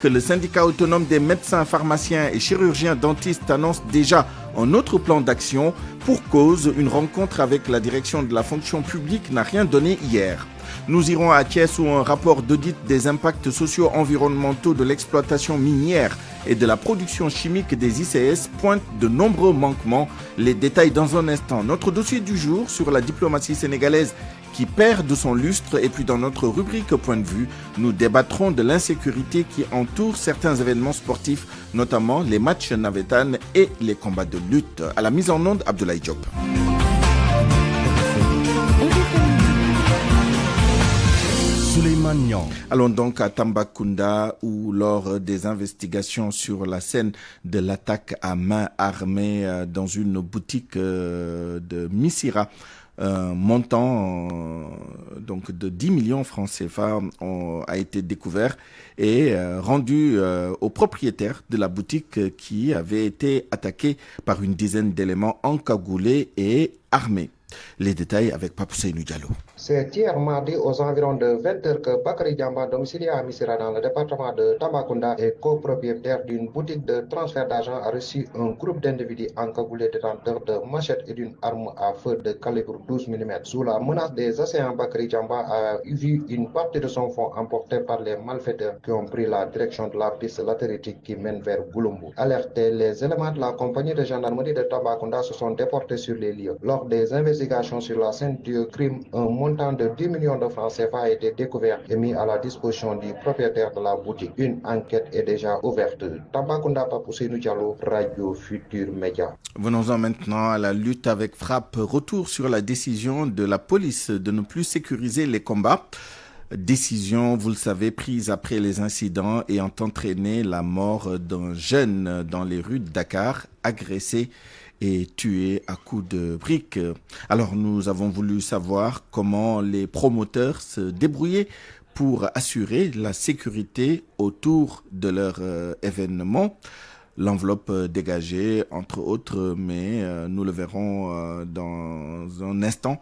Que le syndicat autonome des médecins, pharmaciens et chirurgiens dentistes annonce déjà un autre plan d'action. Pour cause, une rencontre avec la direction de la fonction publique n'a rien donné hier. Nous irons à Thiès où un rapport d'audit des impacts socio-environnementaux de l'exploitation minière et de la production chimique des ICS pointe de nombreux manquements. Les détails dans un instant. Notre dossier du jour sur la diplomatie sénégalaise qui perd de son lustre, et puis dans notre rubrique Point de vue, nous débattrons de l'insécurité qui entoure certains événements sportifs, notamment les matchs navétanes et les combats de lutte. À la mise en onde, Abdoulaye Diop. Allons donc à Tambacounda où lors des investigations sur la scène de l'attaque à main armée dans une boutique de Missira, montant donc de 10 millions francs CFA a été découvert et rendu au propriétaire de la boutique qui avait été attaqué par une dizaine d'éléments encagoulés et armés. Les détails avec Papousseinou Diallo. C'est hier mardi aux environs de 20h que Bakary Diamba, domicilié à Missira dans le département de Tambacounda et copropriétaire d'une boutique de transfert d'argent, a reçu un groupe d'individus encagoulés détenteurs de machettes et d'une arme à feu de calibre 12 mm. Sous la menace des assaillants, Bakary Diamba a vu une partie de son fonds emportée par les malfaiteurs qui ont pris la direction de la piste latéritique qui mène vers Goulombo. Alertés, les éléments de la compagnie de gendarmerie de Tambacounda se sont déportés sur les lieux. Lors des investigations sur la scène du crime, un montant de 10 millions de francs CFA a été découvert et mis à la disposition du propriétaire de la boutique. Une enquête est déjà ouverte. Tambacounda, Papousseinou Diallo, Radio Futur Média. Venons-en maintenant à la lutte avec frappe. Retour sur la décision de la police de ne plus sécuriser les combats. Décision, vous le savez, prise après les incidents ayant entraîné la mort d'un jeune dans les rues de Dakar, agressé et tué à coups de briques. Alors nous avons voulu savoir comment les promoteurs se débrouillaient pour assurer la sécurité autour de leur événement. L'enveloppe dégagée, entre autres, mais nous le verrons dans un instant.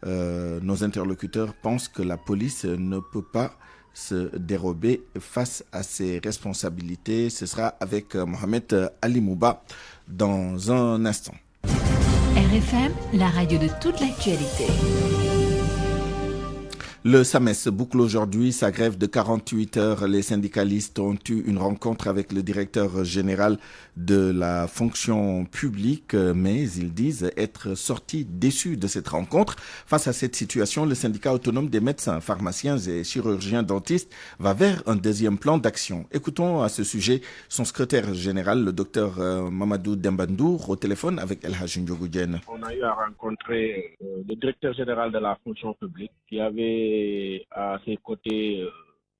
Nos interlocuteurs pensent que la police ne peut pas se dérober face à ses responsabilités. Ce sera avec Mohamed Ali Mouba dans un instant. RFM, la radio de toute l'actualité. Le SAMES boucle aujourd'hui sa grève de 48 heures. Les syndicalistes ont eu une rencontre avec le directeur général de la fonction publique, mais ils disent être sortis déçus de cette rencontre. Face à cette situation, le syndicat autonome des médecins, pharmaciens et chirurgiens dentistes va vers un deuxième plan d'action. Écoutons à ce sujet son secrétaire général, le docteur Mamadou Dembandour, au téléphone avec El Hadj Ndiogou Diène. On a eu à rencontrer le directeur général de la fonction publique qui avait à ses côtés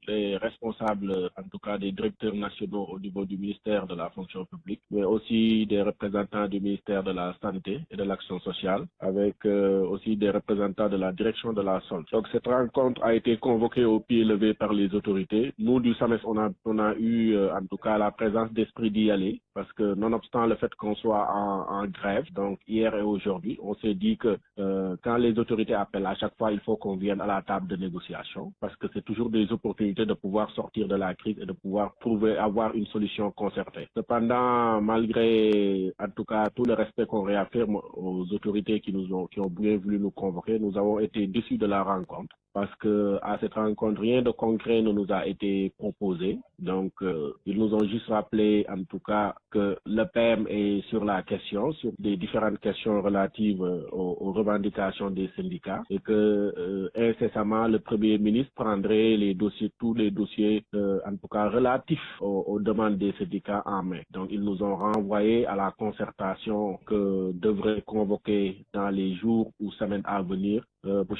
les responsables, en tout cas des directeurs nationaux au niveau du ministère de la fonction publique, mais aussi des représentants du ministère de la Santé et de l'Action sociale, avec aussi des représentants de la direction de la santé. Donc cette rencontre a été convoquée au pied levé par les autorités. Nous, du SAMES, on a eu en tout cas la présence d'esprit d'y aller, parce que nonobstant le fait qu'on soit en grève, donc hier et aujourd'hui, on s'est dit que quand les autorités appellent, à chaque fois, il faut qu'on vienne à la table de négociation, parce que c'est toujours des opportunités de pouvoir sortir de la crise et de pouvoir avoir une solution concertée. Cependant, malgré en tout cas tout le respect qu'on réaffirme aux autorités qui ont bien voulu nous convoquer, nous avons été déçus de la rencontre. Parce que à cette rencontre, rien de concret ne nous a été proposé. Donc, ils nous ont juste rappelé, en tout cas, que le PM est sur la question, sur des différentes questions relatives aux revendications des syndicats, et que incessamment, le Premier ministre prendrait tous les dossiers, en tout cas relatifs aux demandes des syndicats en main. Donc, ils nous ont renvoyé à la concertation que devrait convoquer dans les jours ou semaines à venir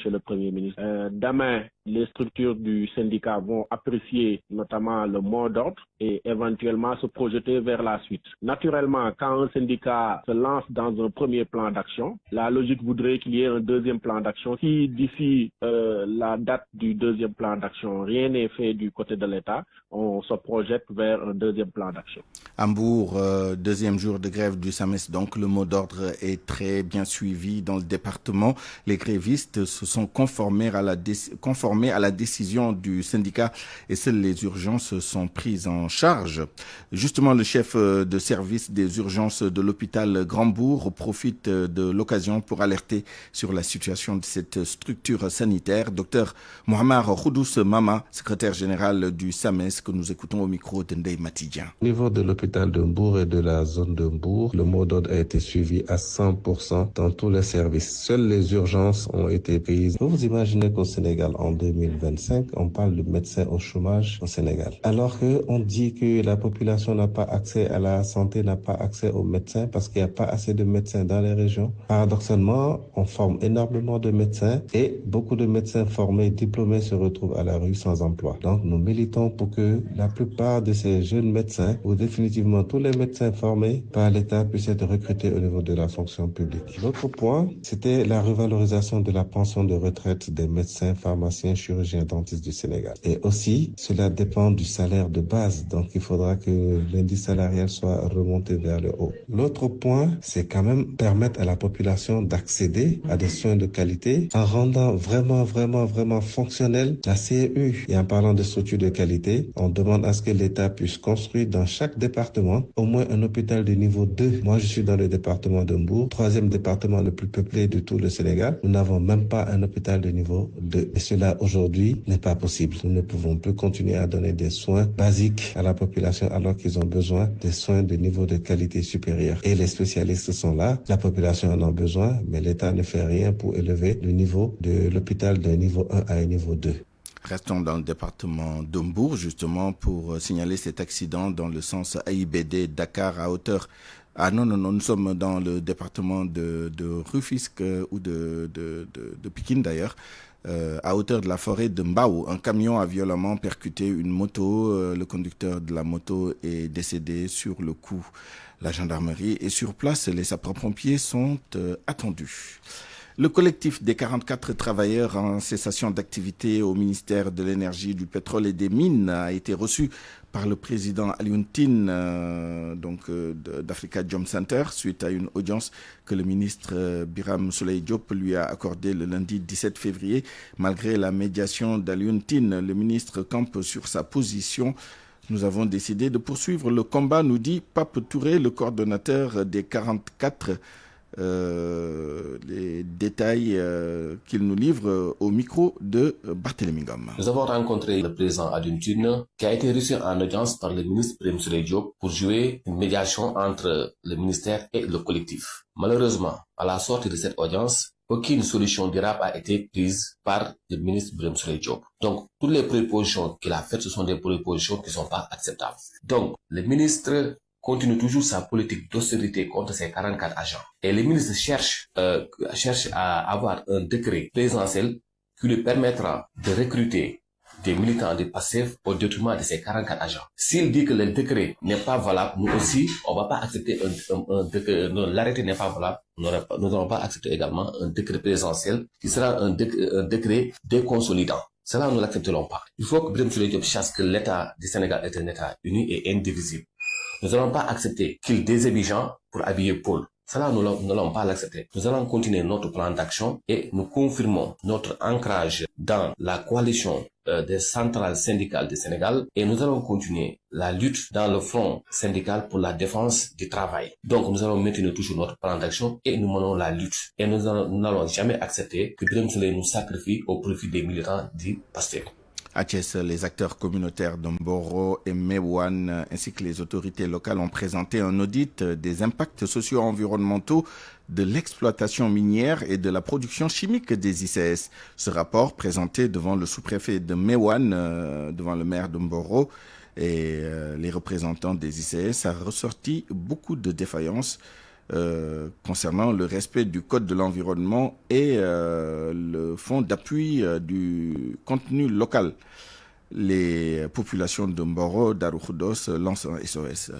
chez le Premier ministre. Demain, les structures du syndicat vont apprécier notamment le mot d'ordre et éventuellement se projeter vers la suite. Naturellement, quand un syndicat se lance dans un premier plan d'action, la logique voudrait qu'il y ait un deuxième plan d'action. Si d'ici la date du deuxième plan d'action, rien n'est fait du côté de l'État, on se projette vers un deuxième plan d'action. Hambourg, deuxième jour de grève du SAMES, donc le mot d'ordre est très bien suivi dans le département. Les grévistes se sont conformés à la décision du syndicat et seules les urgences sont prises en charge. Justement, le chef de service des urgences de l'hôpital Grand-Bourg profite de l'occasion pour alerter sur la situation de cette structure sanitaire. Docteur Mohamed Khoudous Mama, secrétaire général du SAMES, que nous écoutons au micro d'Ndeye Matidien. Au niveau de l'hôpital de Mbour et de la zone de Mbour, le mot d'ordre a été suivi à 100% dans tous les services. Seules les urgences ont été prises. Vous imaginez qu'au Sénégal, en 2025, on parle de médecins au chômage au Sénégal. Alors qu'on dit que la population n'a pas accès à la santé, n'a pas accès aux médecins parce qu'il n'y a pas assez de médecins dans les régions. Paradoxalement, on forme énormément de médecins et beaucoup de médecins formés, diplômés se retrouvent à la rue sans emploi. Donc, nous militons pour que la plupart de ces jeunes médecins, ou définitivement tous les médecins formés par l'État, puissent être recrutés au niveau de la fonction publique. L'autre point, c'était la revalorisation de la pension de retraite des médecins, pharmaciens, chirurgiens, dentistes du Sénégal. Et aussi, cela dépend du salaire de base. Donc, il faudra que l'indice salarial soit remonté vers le haut. L'autre point, c'est quand même permettre à la population d'accéder à des soins de qualité en rendant vraiment fonctionnel la CEU. Et en parlant de structures de qualité, on demande à ce que l'État puisse construire dans chaque département au moins un hôpital de niveau 2. Moi, je suis dans le département de Mbour, troisième département le plus peuplé de tout le Sénégal. Nous n'avons même pas un hôpital de niveau 2. Et cela, aujourd'hui, n'est pas possible. Nous ne pouvons plus continuer à donner des soins basiques à la population alors qu'ils ont besoin des soins de niveau de qualité supérieure. Et les spécialistes sont là, la population en a besoin, mais l'État ne fait rien pour élever le niveau de l'hôpital d'un niveau 1 à un niveau 2. Restons dans le département d'Hambourg, justement, pour signaler cet accident dans le sens AIBD Dakar à hauteur. Ah non, nous sommes dans le département de Rufisque ou de Pikine d'ailleurs, à hauteur de la forêt de Mbao. Un camion a violemment percuté une moto. Le conducteur de la moto est décédé sur le coup. La gendarmerie est sur place. Les sapeurs-pompiers sont attendus. Le collectif des 44 travailleurs en cessation d'activité au ministère de l'Énergie, du Pétrole et des Mines a été reçu par le président Alioune Tine d'Africa Jom Center suite à une audience que le ministre Birame Souleye Diop lui a accordée le lundi 17 février. Malgré la médiation d'Alioune Tine, le ministre campe sur sa position. Nous avons décidé de poursuivre le combat, nous dit Pape Touré, le coordonnateur des 44. Les détails qu'il nous livre au micro de Barthélémy Ngom. Nous avons rencontré le président Alioune Tine qui a été reçu en audience par le ministre Birame Souleye Diop pour jouer une médiation entre le ministère et le collectif. Malheureusement, à la sortie de cette audience, aucune solution durable a été prise par le ministre Birame Souleye Diop. Donc, toutes les propositions qu'il a faites, ce sont des propositions qui ne sont pas acceptables. Donc, le ministre continue toujours sa politique d'austérité contre ses 44 agents. Et le ministre cherche à avoir un décret présidentiel qui lui permettra de recruter des militants de PASTEF au détriment de ces 44 agents. S'il dit que le décret n'est pas valable, nous aussi, on ne va pas accepter un décret, l'arrêté n'est pas valable, nous n'allons pas accepter également un décret présidentiel qui sera un décret déconsolidant. Cela, nous ne l'accepterons pas. Il faut que Birame Souleye Diop sache que l'État du Sénégal est un État uni et indivisible. Nous n'allons pas accepter qu'il déshabille Jean pour habiller Paul. Cela, nous n'allons pas l'accepter. Nous allons continuer notre plan d'action et nous confirmons notre ancrage dans la coalition des centrales syndicales du Sénégal et nous allons continuer la lutte dans le front syndical pour la défense du travail. Donc, nous allons maintenir toujours notre plan d'action et nous menons la lutte. Et nous n'allons jamais accepter que Birame Souleye nous sacrifie au profit des militants du PASTEF. À Thiès, les acteurs communautaires de Mboro et Mewan ainsi que les autorités locales ont présenté un audit des impacts socio-environnementaux de l'exploitation minière et de la production chimique des ICS. Ce rapport, présenté devant le sous-préfet de Mewan, devant le maire de Mboro et les représentants des ICS, a ressorti beaucoup de défaillances concernant le respect du code de l'environnement et le fonds d'appui du contenu local. les populations de Mboro, Darukhoudos lancent un SOS.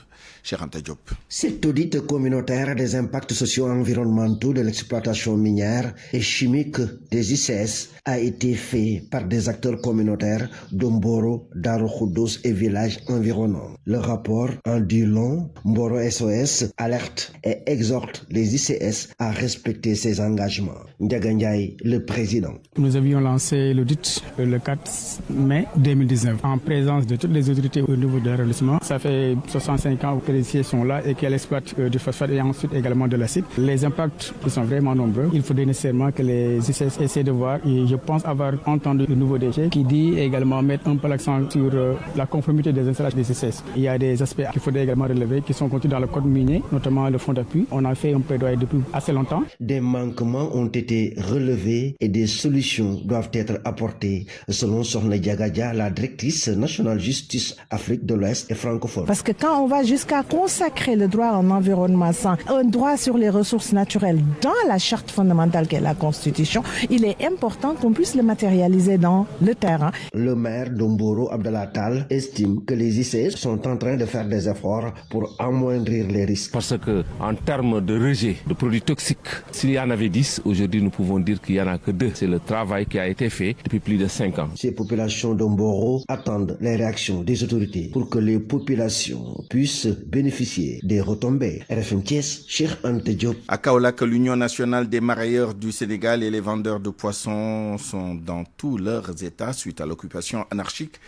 Cheikh Anta Diop. Cet audit communautaire des impacts socio-environnementaux de l'exploitation minière et chimique des ICS a été fait par des acteurs communautaires de Mboro, Darukhoudos et villages environnants. Le rapport en dit long. Mboro SOS alerte et exhorte les ICS à respecter ses engagements. Ndiaga Ndiaye, le président. Nous avions lancé l'audit le 4 mai 2019 en présence de toutes les autorités au niveau de l'arrondissement. Ça fait 65 ans que les ICS sont là et qu'elles exploitent du phosphate et ensuite également de l'acide. Les impacts sont vraiment nombreux. Il faudrait nécessairement que les ICS essaient de voir, et je pense avoir entendu le nouveau DG qui dit également mettre un peu l'accent sur la conformité des installations des ICS. Il y a des aspects qu'il faudrait également relever qui sont contenus dans le code minier, notamment le fonds d'appui. On a fait un plaidoyer depuis assez longtemps. Des manquements ont été relevés et des solutions doivent être apportées, selon Sokhna Diagadia, la directrice nationale justice Afrique de l'Ouest et francophone. Parce que quand on va jusqu'à consacrer le droit en environnement sain, un droit sur les ressources naturelles dans la charte fondamentale qu'est la Constitution, il est important qu'on puisse le matérialiser dans le terrain. Le maire d'Omboro, Abdallah Tal, estime que les ICS sont en train de faire des efforts pour amoindrir les risques. Parce que en termes de rejet de produits toxiques, s'il y en avait 10, aujourd'hui nous pouvons dire qu'il n'y en a que 2. C'est le travail qui a été fait depuis plus de 5 ans. Ces populations d'Omboro attendent les réactions des autorités pour que les populations puissent bénéficier des retombées. RFM Thiès, Cheikh Anta Diop. À Kaolack, l'Union nationale des marailleurs du Sénégal et les vendeurs de poissons sont dans tous leurs états suite à l'occupation anarchique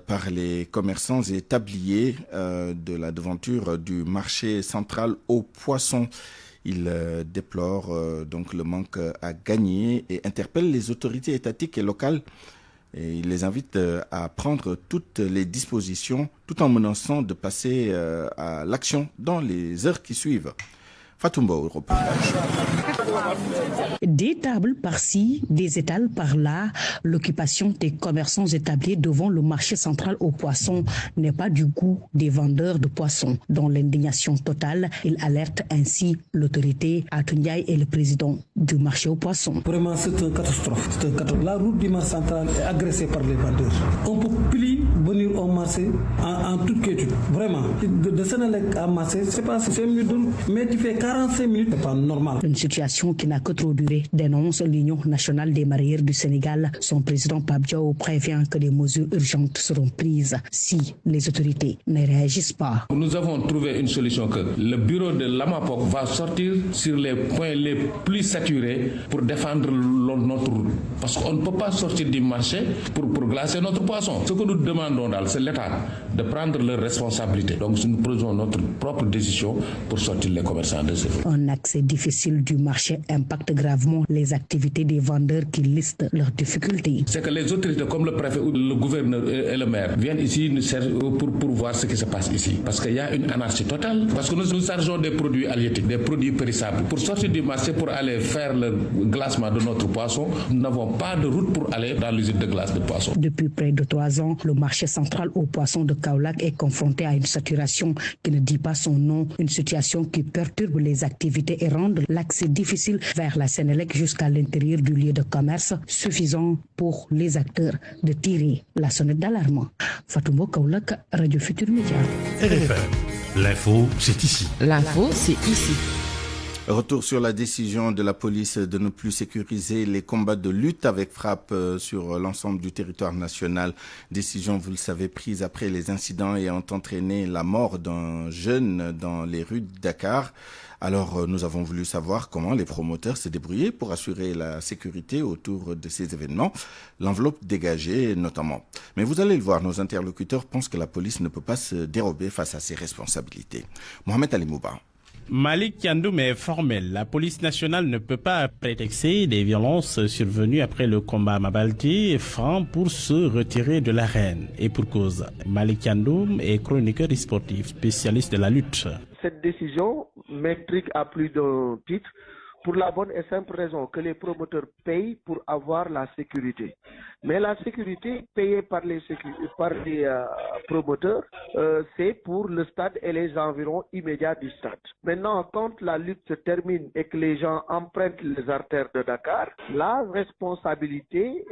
par les commerçants et tabliers de la devanture du marché central aux poissons. Ils déplorent donc le manque à gagner et interpellent les autorités étatiques et locales. Et il les invite à prendre toutes les dispositions tout en menaçant de passer à l'action dans les heures qui suivent. Fatoumba au reportage. Des tables par-ci, des étals par-là, l'occupation des commerçants établis devant le marché central aux poissons n'est pas du goût des vendeurs de poissons. Dans l'indignation totale, il alerte ainsi l'autorité. Atouniaï est le président du marché aux poissons. Vraiment, c'est une catastrophe. La route du marché central est agressée par les vendeurs. On ne peut plus venir au marché en toute quiétude. Vraiment. De Sénélec à marché, c'est pas 5 minutes, mais tu fais 45 minutes, c'est pas normal. Une situation qui n'a que trop duré, dénonce l'Union nationale des marailleurs du Sénégal. Son président Pape Diaw prévient que des mesures urgentes seront prises si les autorités ne réagissent pas. Nous avons trouvé une solution que le bureau de l'AMAPOC va sortir sur les points les plus saturés pour défendre notre route. Parce qu'on ne peut pas sortir du marché pour glacer notre poisson. Ce que nous demandons, c'est l'État de prendre leurs responsabilités. Donc nous prenons notre propre décision pour sortir les commerçants de ce route. Un accès difficile du marché impacte gravement les activités des vendeurs qui listent leurs difficultés. C'est que les autorités comme le préfet ou le gouverneur et le maire viennent ici pour voir ce qui se passe ici. Parce qu'il y a une anarchie totale. Parce que nous chargeons des produits halieutiques, des produits périssables. Pour sortir du marché, pour aller faire le glacement de notre poisson, nous n'avons pas de route pour aller dans l'usine de glace de poisson. Depuis près de 3 ans, le marché central aux poissons de Kaolack est confronté à une saturation qui ne dit pas son nom. Une situation qui perturbe les activités et rend l'accès difficile vers la Sénélec jusqu'à l'intérieur du lieu de commerce, suffisant pour les acteurs de tirer la sonnette d'alarme. Fatoumbo Kaolack, Radio Futur Média. RFM, l'info, c'est ici. L'info, c'est ici. Retour sur la décision de la police de ne plus sécuriser les combats de lutte avec frappe sur l'ensemble du territoire national. Décision, vous le savez, prise après les incidents ayant entraîné la mort d'un jeune dans les rues de Dakar. Alors, nous avons voulu savoir comment les promoteurs se débrouillaient pour assurer la sécurité autour de ces événements, l'enveloppe dégagée notamment. Mais vous allez le voir, nos interlocuteurs pensent que la police ne peut pas se dérober face à ses responsabilités. Mohamed Ali Mouba. Malik Yandoum est formel. La police nationale ne peut pas prétexter des violences survenues après le combat à Mabaldi franc pour se retirer de l'arène. Et pour cause, Malik Yandoum est chroniqueur sportif, spécialiste de la lutte. Cette décision m'intrigue à plus d'un titre. pour la bonne et simple raison que les promoteurs payent pour avoir la sécurité. Mais la sécurité payée par les promoteurs, c'est pour le stade et les environs immédiats du stade. Maintenant, quand la lutte se termine et que les gens empruntent les artères de Dakar, la responsabilité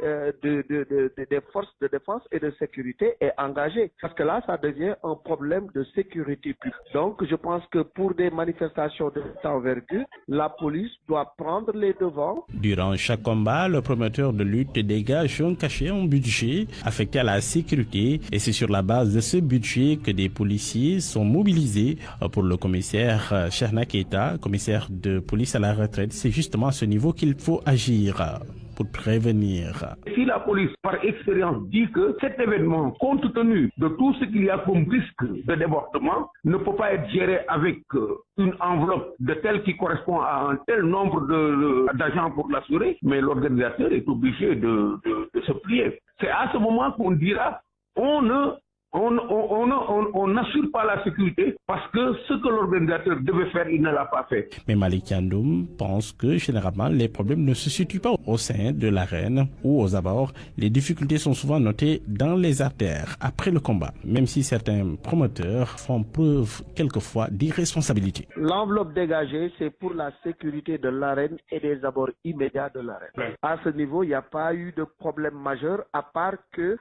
des forces de défense et de sécurité est engagée. Parce que là, ça devient un problème de sécurité publique. Donc, je pense que pour des manifestations de cette envergure, la police doit prendre les devants. Durant chaque combat, le promoteur de lutte dégage un cachet en budget affecté à la sécurité et c'est sur la base de ce budget que des policiers sont mobilisés. Pour le commissaire Cheikhna Keita, commissaire de police à la retraite, c'est justement à ce niveau qu'il faut agir pour prévenir. Si la police, par expérience, dit que cet événement, compte tenu de tout ce qu'il y a comme risque de débordement, ne peut pas être géré avec une enveloppe de telle qui correspond à un tel nombre d'agents pour l'assurer, mais l'organisateur est obligé de se plier. C'est à ce moment qu'on dira on n'assure pas la sécurité parce que ce que l'organisateur devait faire, il ne l'a pas fait. Mais Malick Thiandoum pense que généralement les problèmes ne se situent pas au sein de l'arène ou aux abords. Les difficultés sont souvent notées dans les artères après le combat, même si certains promoteurs font preuve quelquefois d'irresponsabilité. L'enveloppe dégagée, c'est pour la sécurité de l'arène et des abords immédiats de l'arène. Ouais. À ce niveau, il n'y a pas eu de problème majeur, à part que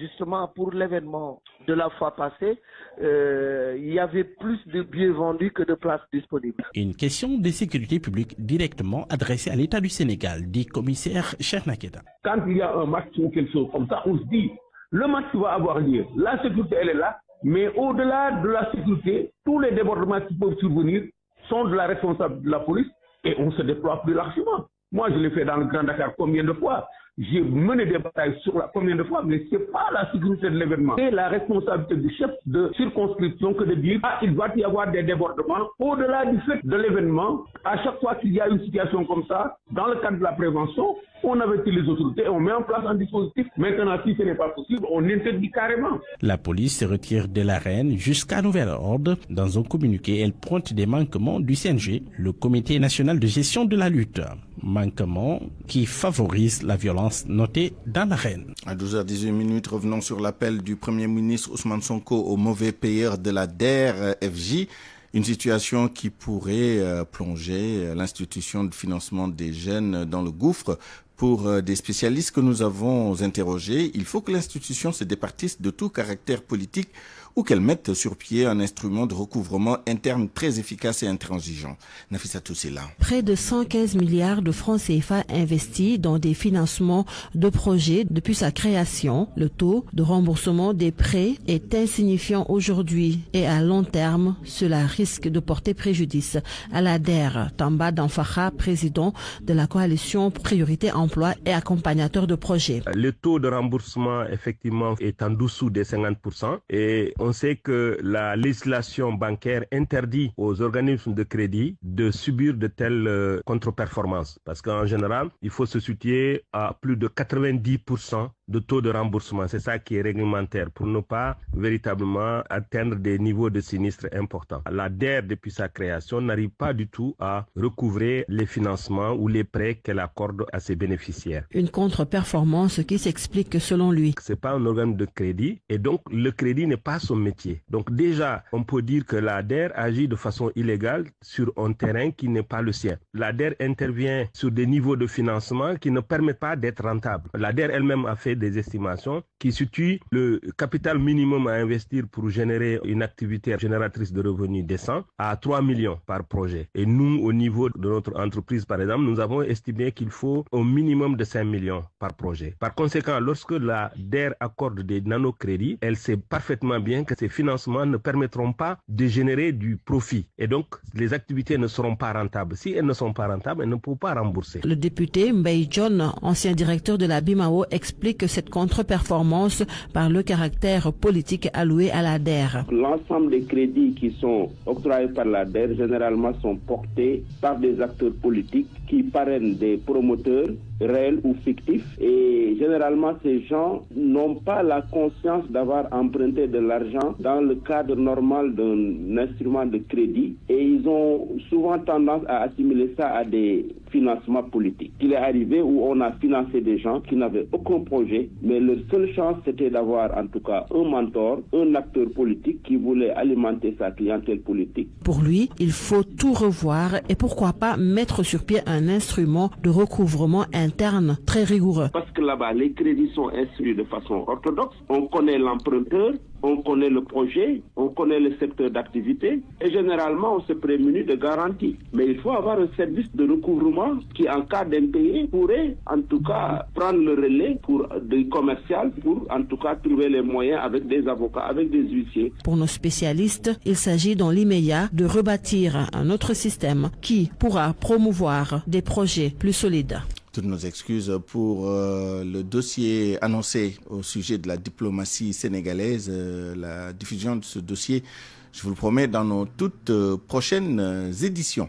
justement pour l'événement de la fois passée, il y avait plus de billets vendus que de places disponibles. Une question de sécurité publique directement adressée à l'État du Sénégal, dit commissaire Cheikhna Keita. Quand il y a un match ou quelque chose comme ça, on se dit, le match va avoir lieu, la sécurité elle est là, mais au-delà de la sécurité, tous les débordements qui peuvent survenir sont de la responsabilité de la police et on se déploie plus largement. Moi, je l'ai fait dans le Grand Dakar combien de fois? J'ai mené des batailles sur combien de fois, mais ce n'est pas la sécurité de l'événement. C'est la responsabilité du chef de circonscription que de dire il doit y avoir des débordements. Au-delà du fait de l'événement, à chaque fois qu'il y a une situation comme ça, dans le cadre de la prévention, on avertit les autorités, on met en place un dispositif. Maintenant, si ce n'est pas possible, on interdit carrément. La police se retire de l'arène jusqu'à nouvel ordre. Dans un communiqué, elle pointe des manquements du CNG, le Comité national de gestion de la lutte. Manquements qui favorisent la violence notée dans l'arène. À 12h18, revenons sur l'appel du Premier ministre Ousmane Sonko aux mauvais payeurs de la DER/FJ. Une situation qui pourrait plonger l'institution de financement des jeunes dans le gouffre. Pour des spécialistes que nous avons interrogés, il faut que l'institution se départisse de tout caractère politique ou qu'elle mette sur pied un instrument de recouvrement interne très efficace et intransigeant. Nafissatou Silla. Près de 115 milliards de francs CFA investis dans des financements de projets depuis sa création. Le taux de remboursement des prêts est insignifiant aujourd'hui et à long terme, cela risque de porter préjudice à la DER. Tamba Danfakha, président de la coalition Priorité Emploi et accompagnateur de projets. Le taux de remboursement, effectivement, est en dessous des 50% et on sait que la législation bancaire interdit aux organismes de crédit de subir de telles contre-performances. Parce qu'en général, il faut se situer à plus de 90% de taux de remboursement. C'est ça qui est réglementaire pour ne pas véritablement atteindre des niveaux de sinistre importants. La DER, depuis sa création, n'arrive pas du tout à recouvrer les financements ou les prêts qu'elle accorde à ses bénéficiaires. Une contre-performance qui s'explique selon lui. C'est pas un organe de crédit et donc le crédit n'est pas son métier. Donc déjà, on peut dire que la DER agit de façon illégale sur un terrain qui n'est pas le sien. La DER intervient sur des niveaux de financement qui ne permettent pas d'être rentables. La DER elle-même a fait des estimations qui situent le capital minimum à investir pour générer une activité génératrice de revenus décents à 3 millions par projet. Et nous, au niveau de notre entreprise, par exemple, nous avons estimé qu'il faut au minimum de 5 millions par projet. Par conséquent, lorsque la DER accorde des nanocrédits, elle sait parfaitement bien que ces financements ne permettront pas de générer du profit. Et donc, les activités ne seront pas rentables. Si elles ne sont pas rentables, elles ne peuvent pas rembourser. Le député Mbaye John, ancien directeur de la BIMAO, explique que cette contre-performance par le caractère politique alloué à la DER. L'ensemble des crédits qui sont octroyés par la DER généralement sont portés par des acteurs politiques qui parrainent des promoteurs réels ou fictifs. Et généralement, ces gens n'ont pas la conscience d'avoir emprunté de l'argent dans le cadre normal d'un instrument de crédit. Et ils ont souvent tendance à assimiler ça à des financements politiques. Il est arrivé où on a financé des gens qui n'avaient aucun projet, mais leur seule chance, c'était d'avoir en tout cas un mentor, un acteur politique qui voulait alimenter sa clientèle politique. Pour lui, il faut tout revoir et pourquoi pas mettre sur pied un instrument de recouvrement interne très rigoureux. Parce que là-bas, les crédits sont instruits de façon orthodoxe. On connaît l'emprunteur, on connaît le projet, on connaît le secteur d'activité et généralement on se prémunit de garanties. Mais il faut avoir un service de recouvrement qui, en cas d'impayé, pourrait en tout cas prendre le relais pour des commerciales, pour en tout cas trouver les moyens avec des avocats, avec des huissiers. Pour nos spécialistes, il s'agit dans l'immédiat de rebâtir un autre système qui pourra promouvoir des projets plus solides. Toutes nos excuses pour le dossier annoncé au sujet de la diplomatie sénégalaise. La diffusion de ce dossier, je vous le promets, dans nos toutes prochaines éditions.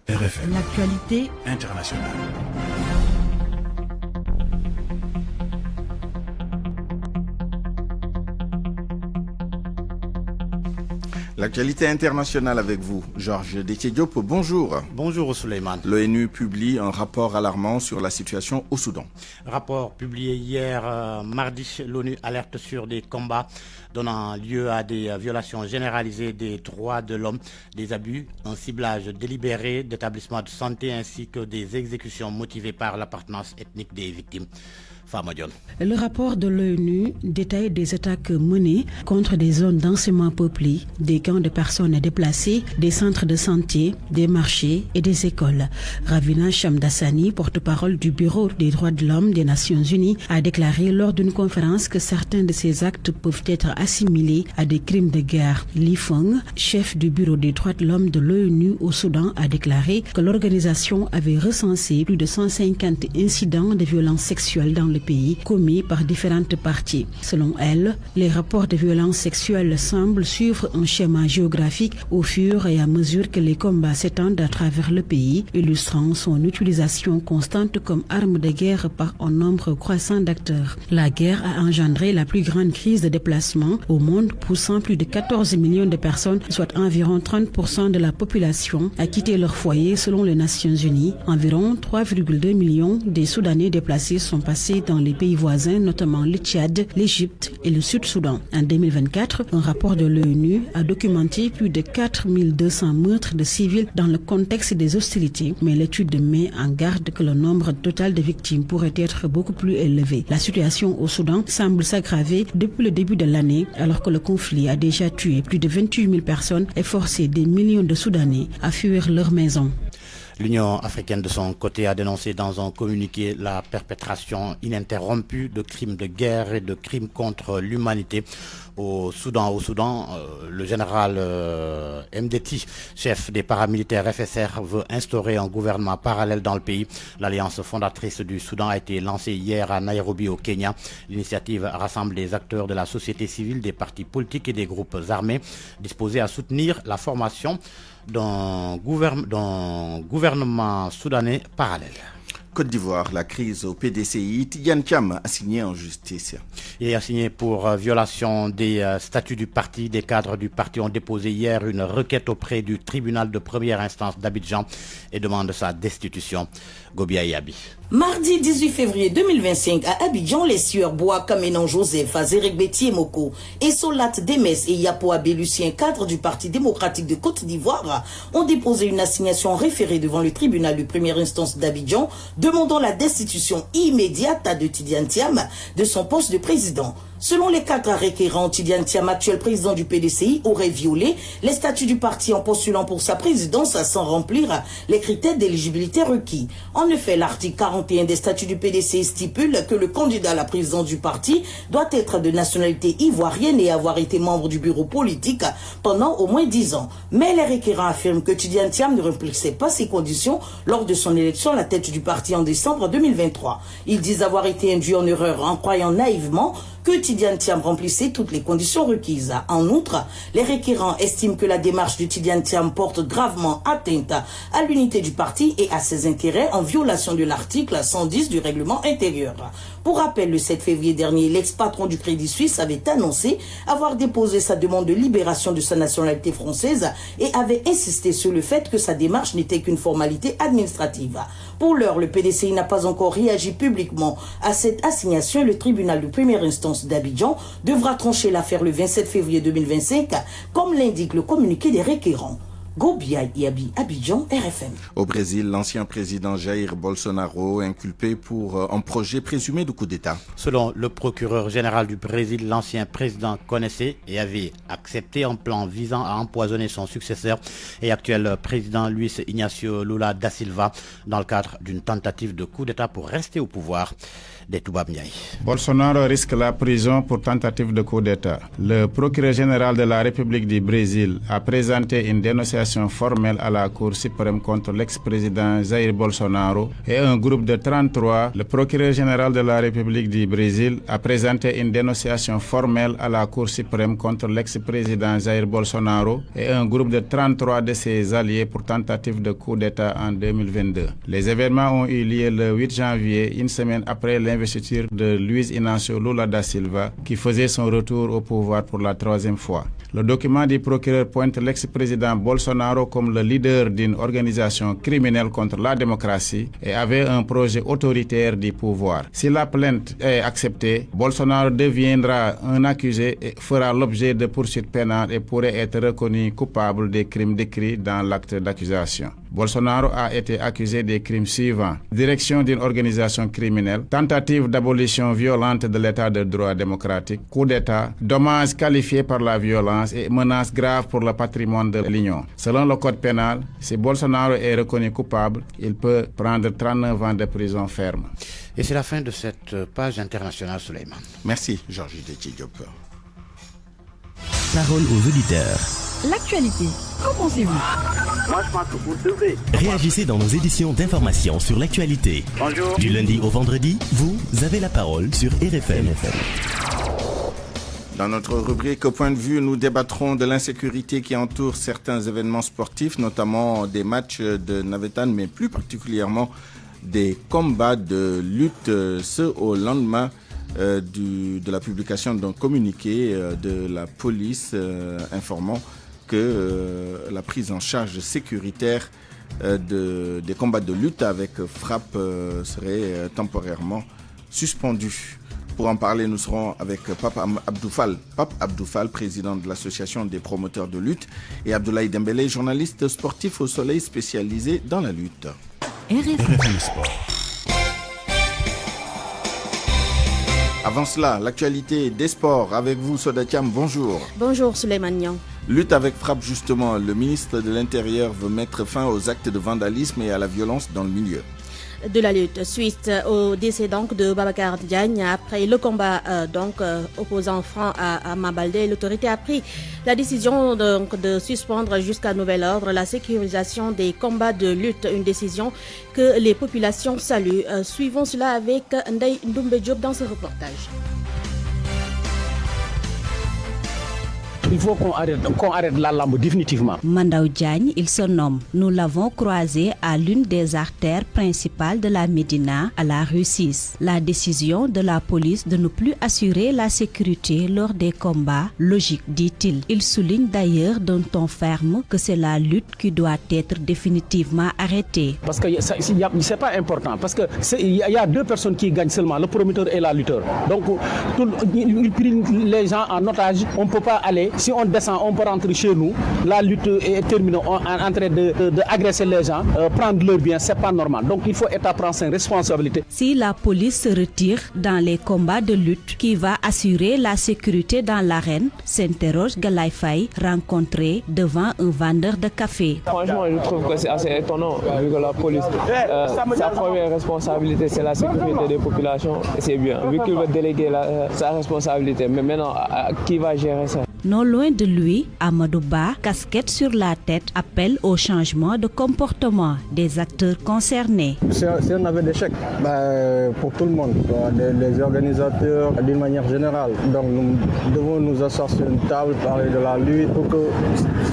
RFM. L'actualité internationale. L'actualité internationale avec vous, Georges Détié-Diop. Bonjour. Bonjour Souleymane. L'ONU publie un rapport alarmant sur la situation au Soudan. Rapport publié hier mardi, l'ONU alerte sur des combats donnant lieu à des violations généralisées des droits de l'homme, des abus, un ciblage délibéré d'établissements de santé ainsi que des exécutions motivées par l'appartenance ethnique des victimes. Le rapport de l'ONU détaille des attaques menées contre des zones densément peuplées, des camps de personnes déplacées, des centres de santé, des marchés et des écoles. Ravina Shamdasani, porte-parole du Bureau des droits de l'homme des Nations Unies, a déclaré lors d'une conférence que certains de ces actes peuvent être assimilés à des crimes de guerre. Li Feng, chef du Bureau des droits de l'homme de l'ONU au Soudan, a déclaré que l'organisation avait recensé plus de 150 incidents de violences sexuelles dans le pays commis par différentes parties. Selon elle, les rapports de violences sexuelles semblent suivre un schéma géographique au fur et à mesure que les combats s'étendent à travers le pays, illustrant son utilisation constante comme arme de guerre par un nombre croissant d'acteurs. La guerre a engendré la plus grande crise de déplacement au monde, poussant plus de 14 millions de personnes, soit environ 30% de la population, à quitter leur foyer selon les Nations Unies. Environ 3,2 millions des Soudanais déplacés sont passés dans les pays voisins, notamment le Tchad, l'Égypte et le Sud-Soudan. En 2024, un rapport de l'ONU a documenté plus de 4200 meurtres de civils dans le contexte des hostilités, mais l'étude met en garde que le nombre total de victimes pourrait être beaucoup plus élevé. La situation au Soudan semble s'aggraver depuis le début de l'année, alors que le conflit a déjà tué plus de 28 000 personnes et forcé des millions de Soudanais à fuir leur maison. L'Union africaine, de son côté, a dénoncé dans un communiqué la perpétration ininterrompue de crimes de guerre et de crimes contre l'humanité au Soudan. Le général Mdeti, chef des paramilitaires FSR, veut instaurer un gouvernement parallèle dans le pays. L'alliance fondatrice du Soudan a été lancée hier à Nairobi, au Kenya. L'initiative rassemble des acteurs de la société civile, des partis politiques et des groupes armés disposés à soutenir la formation d'un gouvernement soudanais parallèle. Côte d'Ivoire, la crise au PDCI, Tidiane Thiam a signé en justice. Il a signé pour violation des statuts du parti. Des cadres du parti ont déposé hier une requête auprès du tribunal de première instance d'Abidjan et demandent sa destitution. Gobia Yabi. Mardi 18 février 2025, à Abidjan, les sieurs Bois, Kamenan Joseph, Azerek Betty Moko et Solat Demes et Yapo Abélucien, cadres du Parti démocratique de Côte d'Ivoire, ont déposé une assignation référée devant le tribunal de première instance d'Abidjan, demandant la destitution immédiate de Tidiane Thiam de son poste de président. Selon les cadres requérants, Tidiane Thiam, actuel président du PDCI, aurait violé les statuts du parti en postulant pour sa présidence sans remplir les critères d'éligibilité requis. En effet, l'article 41 des statuts du PDCI stipule que le candidat à la présidence du parti doit être de nationalité ivoirienne et avoir été membre du bureau politique pendant au moins 10 ans. Mais les requérants affirment que Tidiane Thiam ne remplissait pas ces conditions lors de son élection à la tête du parti en décembre 2023. Ils disent avoir été induits en erreur en croyant naïvement que Tidiane Thiam remplissait toutes les conditions requises. En outre, les requérants estiment que la démarche de Tidiane Thiam porte gravement atteinte à l'unité du parti et à ses intérêts en violation de l'article 110 du règlement intérieur. Pour rappel, le 7 février dernier, l'ex-patron du Crédit Suisse avait annoncé avoir déposé sa demande de libération de sa nationalité française et avait insisté sur le fait que sa démarche n'était qu'une formalité administrative. Pour l'heure, le PDCI n'a pas encore réagi publiquement à cette assignation. Le tribunal de première instance d'Abidjan devra trancher l'affaire le 27 février 2025, comme l'indique le communiqué des requérants. Gobia Yabi, Abidjan, RFM. Au Brésil, l'ancien président Jair Bolsonaro inculpé pour un projet présumé de coup d'État. Selon le procureur général du Brésil, l'ancien président connaissait et avait accepté un plan visant à empoisonner son successeur et actuel président Luiz Inácio Lula da Silva dans le cadre d'une tentative de coup d'État pour rester au pouvoir. Bolsonaro risque la prison pour tentative de coup d'État. Le procureur général de la République du Brésil a présenté une dénonciation formelle à la Cour suprême contre l'ex-président Jair Bolsonaro et un groupe de 33. Le procureur général de la République du Brésil a présenté une dénonciation formelle à la Cour suprême contre l'ex-président Jair Bolsonaro et un groupe de 33 de ses alliés pour tentative de coup d'État en 2022. Les événements ont eu lieu le 8 janvier, une semaine après l'investiture de Luiz Inácio Lula da Silva, qui faisait son retour au pouvoir pour la troisième fois. Le document du procureur pointe l'ex-président Bolsonaro comme le leader d'une organisation criminelle contre la démocratie et avait un projet autoritaire du pouvoir. Si la plainte est acceptée, Bolsonaro deviendra un accusé et fera l'objet de poursuites pénales et pourrait être reconnu coupable des crimes décrits dans l'acte d'accusation. Bolsonaro a été accusé des crimes suivants: direction d'une organisation criminelle, tentative d'abolition violente de l'état de droit démocratique, coup d'État, dommages qualifiés par la violence et menaces graves pour le patrimoine de l'Union. Selon le code pénal, si Bolsonaro est reconnu coupable, il peut prendre 39 ans de prison ferme. Et c'est la fin de cette page internationale, Souleymane. Merci, Georges Diop. Parole aux auditeurs. L'actualité, qu'en pensez-vous? Moi, je pense que vous devez. Réagissez dans nos éditions d'information sur l'actualité. Bonjour. Du lundi au vendredi, vous avez la parole sur RFM. Dans notre rubrique Au point de vue, nous débattrons de l'insécurité qui entoure certains événements sportifs, notamment des matchs de Navetan, mais plus particulièrement des combats de lutte, ce au lendemain de la publication d'un communiqué de la police informant que la prise en charge sécuritaire des combats de lutte avec frappe serait temporairement suspendue. Pour en parler, nous serons avec Pape Abdou Fall, président de l'association des promoteurs de lutte, et Abdoulaye Dembélé, journaliste sportif au Soleil spécialisé dans la lutte. RFM Sport. Avant cela, l'actualité des sports avec vous, Soda Thiam, bonjour. Bonjour, Souleymane Niang. Lutte avec frappe, justement. Le ministre de l'Intérieur veut mettre fin aux actes de vandalisme et à la violence dans le milieu. De la lutte suite au décès donc de Babacar Diagne après le combat opposant Franc à Mabaldé, l'autorité a pris la décision donc de suspendre jusqu'à nouvel ordre la sécurisation des combats de lutte, une décision que les populations saluent. Suivons cela avec Ndeye Ndoumbe Diop dans ce reportage. Il faut qu'on arrête la lambe définitivement. Mandaou Diagne, il se nomme. Nous l'avons croisé à l'une des artères principales de la Médina, à la rue 6. La décision de la police de ne plus assurer la sécurité lors des combats, logique, dit-il. Il souligne d'ailleurs d'un ton ferme que c'est la lutte qui doit être définitivement arrêtée. Parce que c'est pas important, parce que il y a deux personnes qui gagnent seulement, le promoteur et la lutteur. Donc il prend les gens en otage, on ne peut pas aller. Si on descend, on peut rentrer chez nous. La lutte est terminée. On est en train d'agresser les gens, prendre leurs biens, c'est pas normal. Donc il faut État prendre ses responsabilités. Si la police se retire dans les combats de lutte, qui va assurer la sécurité dans l'arène, s'interroge Galaye Faye, rencontré devant un vendeur de café. Franchement, je trouve que c'est assez étonnant vu que la police, sa première responsabilité, c'est la sécurité des populations. Et c'est bien, vu qu'il veut déléguer sa responsabilité. Mais maintenant, qui va gérer ça? Non loin de lui, Amadou Ba, casquette sur la tête, appelle au changement de comportement des acteurs concernés. C'est un aveu d'échec pour tout le monde, les organisateurs d'une manière générale. Donc nous devons nous asseoir sur une table, parler de la lutte pour que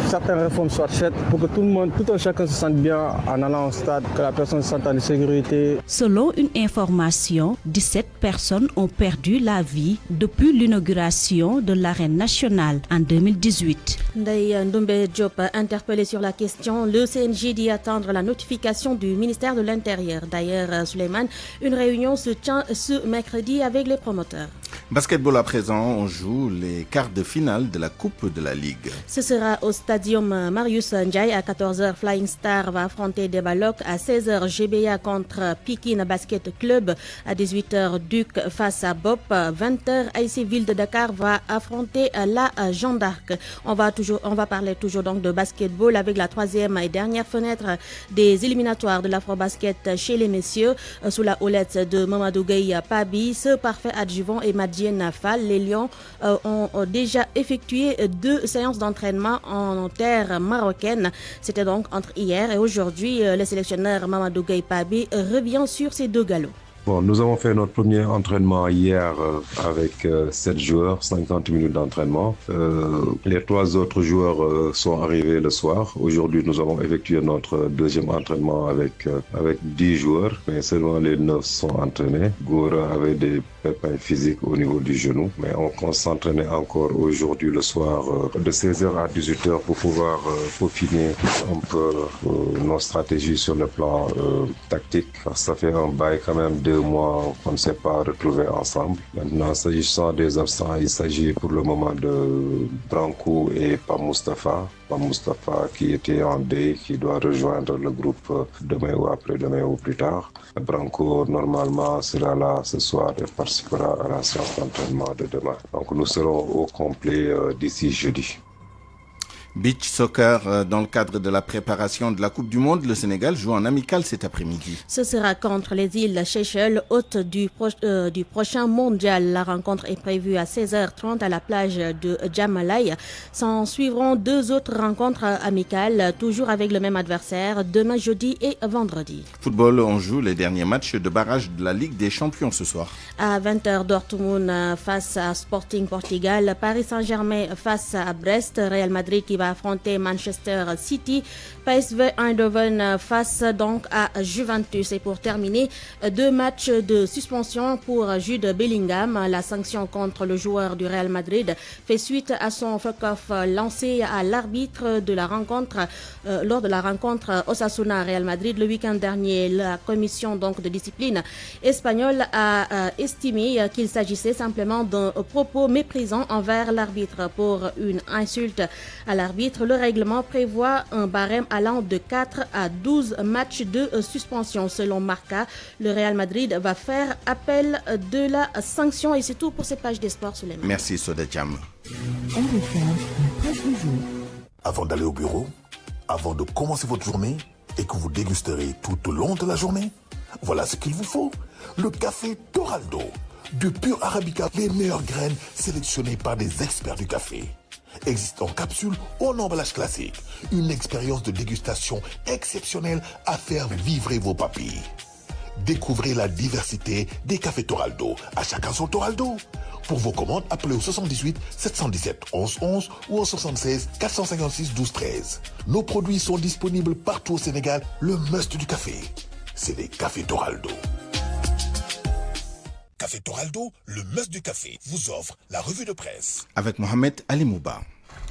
certaines réformes soient faites, pour que tout un chacun se sente bien en allant au stade, que la personne se sente en sécurité. Selon une information, 17 personnes ont perdu la vie depuis l'inauguration de l'arène nationale en 2018. Ndeye Ndoumbe Diop, interpellé sur la question, le CNJ dit attendre la notification du ministère de l'Intérieur. D'ailleurs, Souleymane, une réunion se tient ce mercredi avec les promoteurs. Basketball à présent, on joue les quarts de finale de la Coupe de la Ligue. Ce sera au Stadium Marius Ndiaye à 14h. Flying Star va affronter Debalok. À 16h, GBA contre Pikine Basket Club. À 18h, Duc face à Bop. 20h, AIC Ville de Dakar va affronter la Jeanne d'Arc. On va parler toujours donc de basketball avec la troisième et dernière fenêtre des éliminatoires de l'Afro-Basket chez les messieurs. Sous la houlette de Mamadou Gueye Pabi, ce parfait adjuvant et Madienne Fall, les Lions ont déjà effectué 2 séances d'entraînement en terre marocaine. C'était donc entre hier et aujourd'hui. Le sélectionneur Mamadou Gueye Pabi revient sur ces 2 galops. Bon, nous avons fait notre premier entraînement hier avec 7 joueurs, 50 minutes d'entraînement. Les 3 autres joueurs sont arrivés le soir. Aujourd'hui, nous avons effectué notre deuxième entraînement avec 10 joueurs, mais seulement les 9 sont entraînés. Goura avait des pépins physiques au niveau du genou, mais on s'entraînait encore aujourd'hui le soir de 16h à 18h pour pouvoir peaufiner un peu nos stratégies sur le plan tactique. Ça fait un bail quand même 2 mois qu'on ne s'est pas retrouvés ensemble. Maintenant, s'agissant des absents, il s'agit pour le moment de Branco et Pam Moustapha. Pam Moustapha qui était en deuil, qui doit rejoindre le groupe demain ou après-demain ou plus tard. Branco, normalement, sera là ce soir et participera à la séance d'entraînement de demain. Donc nous serons au complet d'ici jeudi. Beach soccer, dans le cadre de la préparation de la Coupe du Monde, le Sénégal joue en amical cet après-midi. Ce sera contre les îles Seychelles, hôtes du prochain mondial. La rencontre est prévue à 16h30 à la plage de Djamalai. S'en suivront 2 autres rencontres amicales, toujours avec le même adversaire, demain jeudi et vendredi. Football, on joue les derniers matchs de barrage de la Ligue des Champions ce soir. À 20h, Dortmund face à Sporting Portugal, Paris Saint-Germain face à Brest, Real Madrid qui va affronter Manchester City, PSV Eindhoven face donc à Juventus. Et pour terminer, 2 matchs de suspension pour Jude Bellingham. La sanction contre le joueur du Real Madrid fait suite à son fuck-off lancé à l'arbitre de la rencontre lors de la rencontre Osasuna-Real Madrid le week-end dernier. La commission donc de discipline espagnole a estimé qu'il s'agissait simplement d'un propos méprisant envers l'arbitre. Pour une insulte à l'arbitre, le règlement prévoit un barème allant de 4 à 12 matchs de suspension. Selon Marca, le Real Madrid va faire appel de la sanction. Et c'est tout pour cette page des sports, Souleymane. Merci, Soda Jam. Avant d'aller au bureau, avant de commencer votre journée et que vous dégusterez tout au long de la journée, voilà ce qu'il vous faut. Le café Toraldo. Du pur Arabica, les meilleures graines sélectionnées par des experts du café. Existe en capsule ou en emballage classique. Une expérience de dégustation exceptionnelle à faire vibrer vos papilles. Découvrez la diversité des cafés Toraldo. À chacun son Toraldo. Pour vos commandes, appelez au 78 717 11 11 ou au 76 456 12 13. Nos produits sont disponibles partout au Sénégal. Le must du café, c'est les cafés Toraldo. Café Toraldo, le must du café, vous offre la revue de presse. Avec Mohamed Ali Mouba.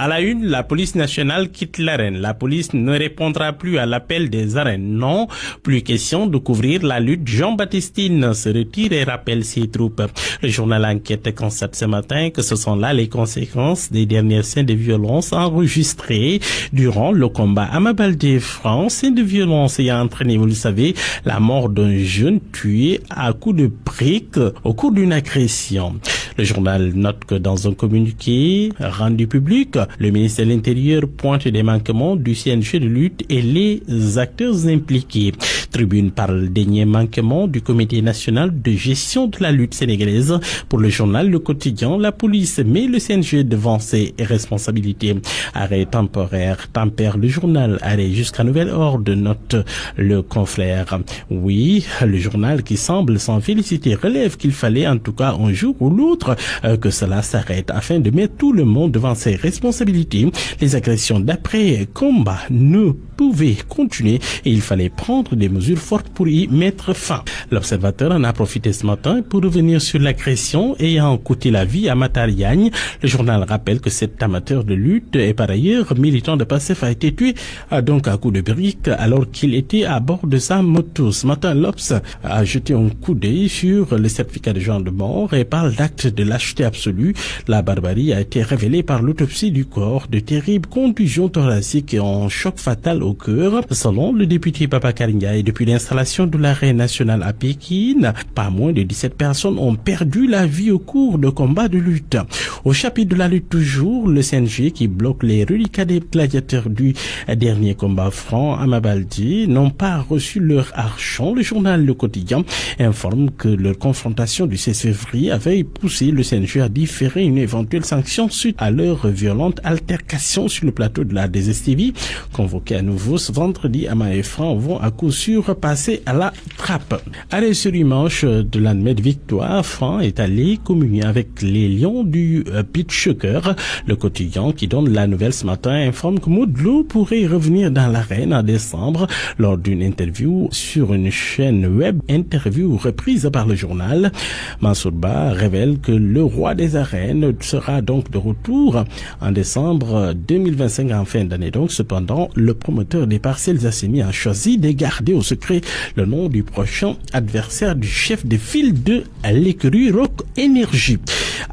À la une, la police nationale quitte l'arène. La police ne répondra plus à l'appel des arènes. Non, plus question de couvrir la lutte. Jean-Baptistine se retire et rappelle ses troupes. Le journal Enquête constate ce matin que ce sont là les conséquences des dernières scènes de violence enregistrées durant le combat Ama Baldé France. Scènes de violence ayant entraîné, vous le savez, la mort d'un jeune tué à coups de brique au cours d'une agression. Le journal note que dans un communiqué rendu public, le ministère de l'Intérieur pointe des manquements du CNG de lutte et les acteurs impliqués. Tribune parle d'énième manquement du Comité national de gestion de la lutte sénégalaise. Pour le journal Le Quotidien, la police met le CNG devant ses responsabilités. Arrêt temporaire tempère le journal. Arrêt jusqu'à nouvel ordre, note le confrère. Oui, le journal qui semble s'en féliciter relève qu'il fallait en tout cas un jour ou l'autre que cela s'arrête afin de mettre tout le monde devant ses responsabilités. Les agressions d'après combat ne pouvaient continuer et il fallait prendre des mesures fortes pour y mettre fin. L'Observateur en a profité ce matin pour revenir sur l'agression ayant coûté la vie à Matar Diagne. Le journal rappelle que cet amateur de lutte et par ailleurs militant de PASTEF a été tué donc à coups de briques alors qu'il était à bord de sa moto. Ce matin, l'Obs a jeté un coup d'œil sur le certificat de genre de mort et parle d'acte de lâcheté absolue. La barbarie a été révélée par l'autopsie du corps, de terribles contusions thoraciques et un choc fatal au cœur. Selon le député Babacar Ndiaye, depuis l'installation de l'arrêt national à Pékin, pas moins de 17 personnes ont perdu la vie au cours de combats de lutte. Au chapitre de la lutte toujours, le CNG qui bloque les reliquats des gladiateurs du dernier combat franc à Mabaldi n'ont pas reçu leur argent. Le journal Le Quotidien informe que leur confrontation du 16 février avait poussé le CNG à différer une éventuelle sanction suite à leur violente altercation sur le plateau de la DSTV. Convoqués à nouveau ce vendredi, Ama et Franc vont à coup sûr passer à la trappe. Arrêt sur image de l'admette victoire, Franc est allé communier avec les lions du pitch cœur. Le Quotidien qui donne la nouvelle ce matin informe que Modou Lo pourrait revenir dans l'arène en décembre lors d'une interview sur une chaîne web, interview reprise par le journal. Mansour Ba révèle que le roi des arènes sera donc de retour en décembre 2025 en fin d'année. Donc, cependant, le promoteur des Parcelles Assainies a choisi de garder au secret le nom du prochain adversaire du chef de file de l'écurie Rock Énergie.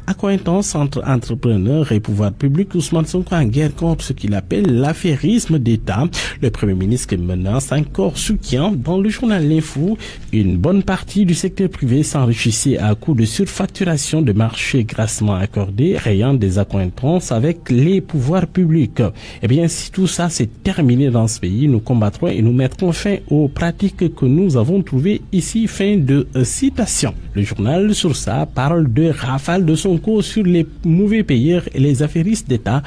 Accointance entre entrepreneurs et pouvoir public, Ousmane Sonko en guerre contre ce qu'il appelle l'affairisme d'État. Le Premier ministre menace encore soutien. Dans le journal L'Info, une bonne partie du secteur privé s'enrichissait à coup de surfacturation de marchés grassement accordés, rayant des accointances avec les pouvoirs publics. Eh bien, si tout ça s'est terminé dans ce pays, nous combattrons et nous mettrons fin aux pratiques que nous avons trouvées ici. Fin de citation. Le journal sur ça parle de rafale de Sonko sur les mauvais payeurs et les affairistes d'État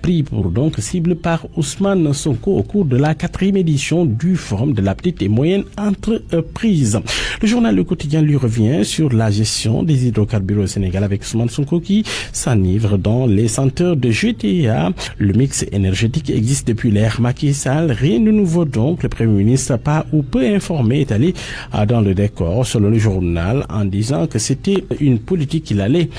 pris pour donc cible par Ousmane Sonko au cours de la 4e édition du Forum de la petite et moyenne entreprise. Le journal Le Quotidien lui revient sur la gestion des hydrocarbures au Sénégal avec Ousmane Sonko qui s'enivre dans les senteurs de GTA. Le mix énergétique existe depuis l'ère Macky Sall. Rien de nouveau donc. Le Premier ministre, pas ou peu informé, est allé dans le décor selon le journal en disant que c'était une politique qu'il allait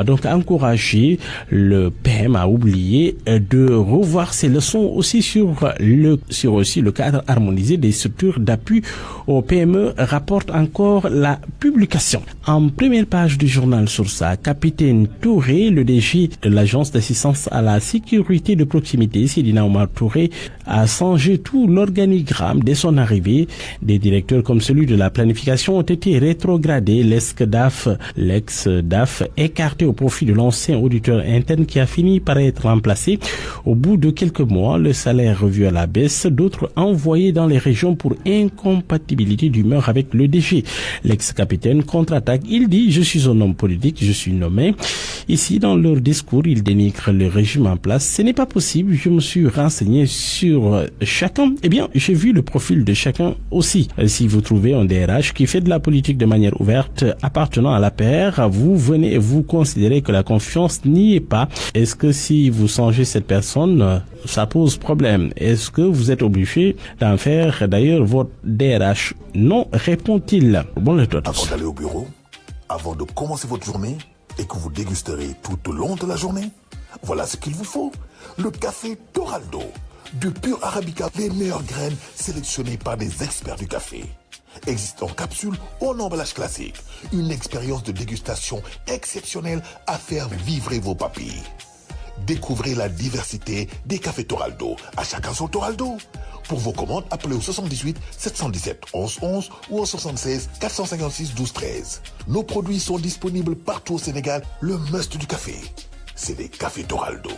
donc encourager. Le PM a oublié de revoir ses leçons aussi sur le cadre harmonisé des structures d'appui au PME, rapporte encore la publication. En première page du journal sur ça, Capitaine Touré, le DG de l'agence d'assistance à la sécurité de proximité, Sidina Omar Touré, a changé tout l'organigramme dès son arrivée. Des directeurs comme celui de la planification ont été rétrogradés, l'ex-DAF écarté au profit de l'ancien auditeur interne qui a fini par être remplacé. Au bout de quelques mois, le salaire revu à la baisse, d'autres envoyés dans les régions pour incompatibilité d'humeur avec le DG. L'ex-capitaine contre-attaque, il dit « Je suis un homme politique, je suis nommé ». Ici, dans leur discours, ils dénigrent le régime en place. Ce n'est pas possible, je me suis renseigné sur chacun. Eh bien, j'ai vu le profil de chacun aussi. Si vous trouvez un DRH qui fait de la politique de manière ouverte appartenant à la paire, vous venez et vous considérez que la confiance n'y est pas. Est-ce que si vous changez cette personne, ça pose problème? Est-ce que vous êtes obligé d'en faire d'ailleurs votre DRH? Non, répond-il. Bon, le tot. Avant d'aller au bureau, avant de commencer votre journée et que vous dégusterez tout au long de la journée, voilà ce qu'il vous faut. Le café Toraldo, du pur Arabica, les meilleures graines sélectionnées par des experts du café. Existe en capsule ou en emballage classique. Une expérience de dégustation exceptionnelle à faire vibrer vos papilles. Découvrez la diversité des cafés Toraldo. À chacun son Toraldo. Pour vos commandes, appelez au 78 717 11 11 ou au 76 456 12 13. Nos produits sont disponibles partout au Sénégal. Le must du café, c'est les cafés Toraldo.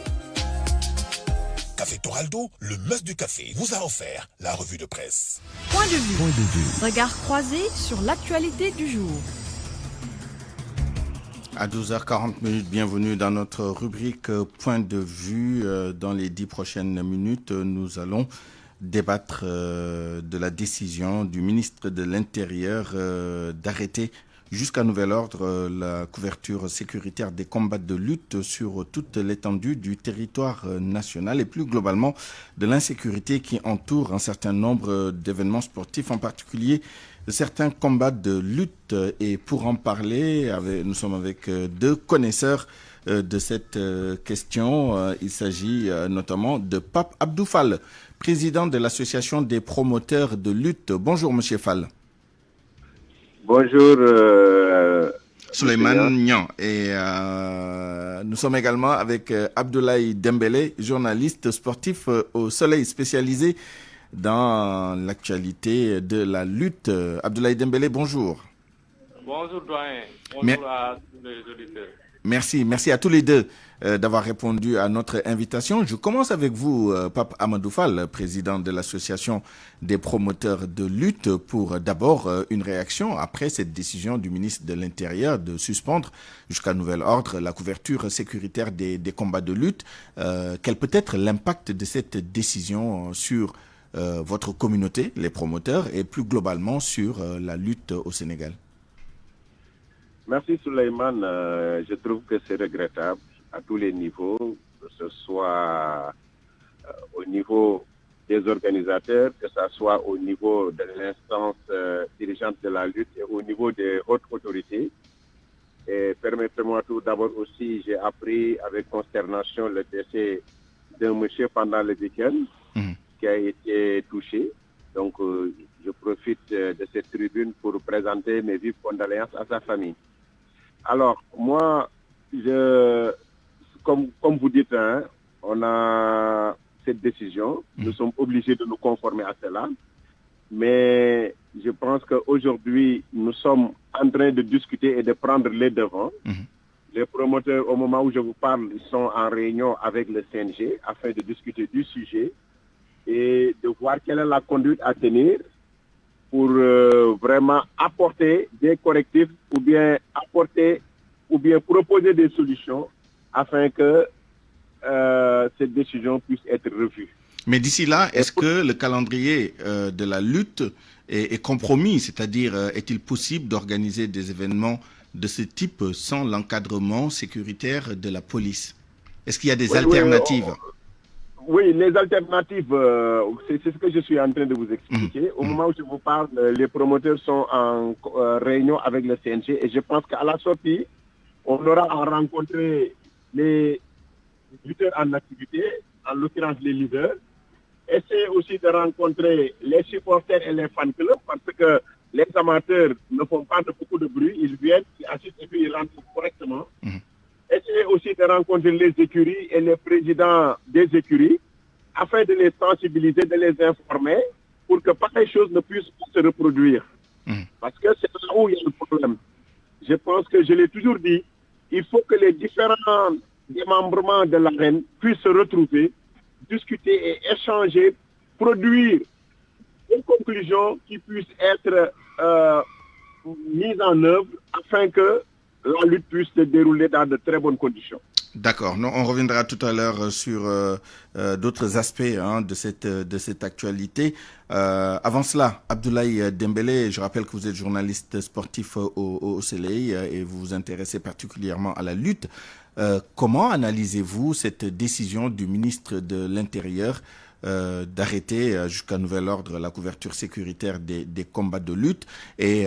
Café Café Toraldo, le must du café, vous a offert la revue de presse. Point de vue. Regard croisé sur l'actualité du jour. À 12h40, bienvenue dans notre rubrique Point de vue. Dans les 10 prochaines minutes, nous allons débattre de la décision du ministre de l'Intérieur d'arrêter jusqu'à nouvel ordre la couverture sécuritaire des combats de lutte sur toute l'étendue du territoire national et plus globalement de l'insécurité qui entoure un certain nombre d'événements sportifs, en particulier certains combats de lutte. Et pour en parler, nous sommes avec deux connaisseurs de cette question. Il s'agit notamment de Pape Abdou Fall, président de l'association des promoteurs de lutte. Bonjour Monsieur Fall. Bonjour Souleymane Niang. Et nous sommes également avec Abdoulaye Dembélé, journaliste sportif au Soleil, spécialisé dans l'actualité de la lutte. Abdoulaye Dembélé, bonjour. Bonjour doyen, bonjour à tous les auditeurs. Merci à tous les deux d'avoir répondu à notre invitation. Je commence avec vous, Pape Amadou Fall, président de l'association des promoteurs de lutte, pour d'abord une réaction après cette décision du ministre de l'Intérieur de suspendre jusqu'à nouvel ordre la couverture sécuritaire des combats de lutte. Quel peut être l'impact de cette décision sur votre communauté, les promoteurs, et plus globalement sur la lutte au Sénégal? Merci Souleymane. Je trouve que c'est regrettable à tous les niveaux, que ce soit au niveau des organisateurs, que ce soit au niveau de l'instance dirigeante de la lutte et au niveau des hautes autorités. Et permettez-moi tout d'abord aussi, j'ai appris avec consternation le décès d'un monsieur pendant le week-end qui a été touché. Donc je profite de cette tribune pour présenter mes vives condoléances à sa famille. Alors, moi, comme vous dites, hein, on a cette décision. Nous sommes obligés de nous conformer à cela. Mais je pense qu'aujourd'hui, nous sommes en train de discuter et de prendre les devants. Les promoteurs, au moment où je vous parle, ils sont en réunion avec le CNG afin de discuter du sujet et de voir quelle est la conduite à tenir pour vraiment apporter des correctifs ou bien proposer des solutions afin que cette décision puisse être revue. Mais d'ici là, est-ce que le calendrier de la lutte est compromis? C'est-à-dire, est-il possible d'organiser des événements de ce type sans l'encadrement sécuritaire de la police? Est-ce qu'il y a des alternatives? Oui, les alternatives, c'est ce que je suis en train de vous expliquer. Au moment où je vous parle, les promoteurs sont en réunion avec le CNG et je pense qu'à la sortie, on aura à rencontrer les lutteurs en activité, en l'occurrence les leaders. Essayer aussi de rencontrer les supporters et les fan clubs parce que les amateurs ne font pas beaucoup de bruit, ils viennent, ils assistent et puis ils rentrent correctement. Essayer aussi de rencontrer les écuries et les présidents des écuries afin de les sensibiliser, de les informer pour que pareille chose ne puisse pas se reproduire. Parce que c'est là où il y a le problème. Je pense que je l'ai toujours dit, il faut que les différents démembrements de l'arène puissent se retrouver, discuter et échanger, produire une conclusion qui puisse être mise en œuvre afin que la lutte puisse se dérouler dans de très bonnes conditions. D'accord. On reviendra tout à l'heure sur d'autres aspects de cette actualité. Avant cela, Abdoulaye Dembélé, je rappelle que vous êtes journaliste sportif au Soleil et vous vous intéressez particulièrement à la lutte. Comment analysez-vous cette décision du ministre de l'Intérieur d'arrêter jusqu'à nouvel ordre la couverture sécuritaire des combats de lutte et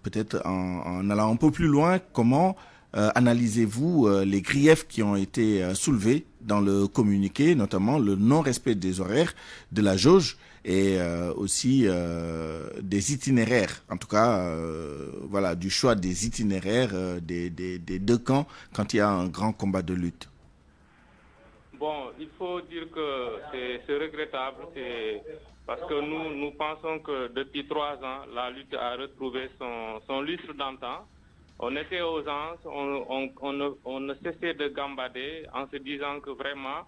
peut-être en allant un peu plus loin, comment analysez-vous les griefs qui ont été soulevés dans le communiqué, notamment le non-respect des horaires, de la jauge et aussi des itinéraires, en tout cas voilà, du choix des itinéraires des deux camps quand il y a un grand combat de lutte? Bon, il faut dire que c'est regrettable, parce que nous pensons que depuis 3 ans, la lutte a retrouvé son lustre d'antan. On était aux anses, on ne cessait de gambader en se disant que vraiment,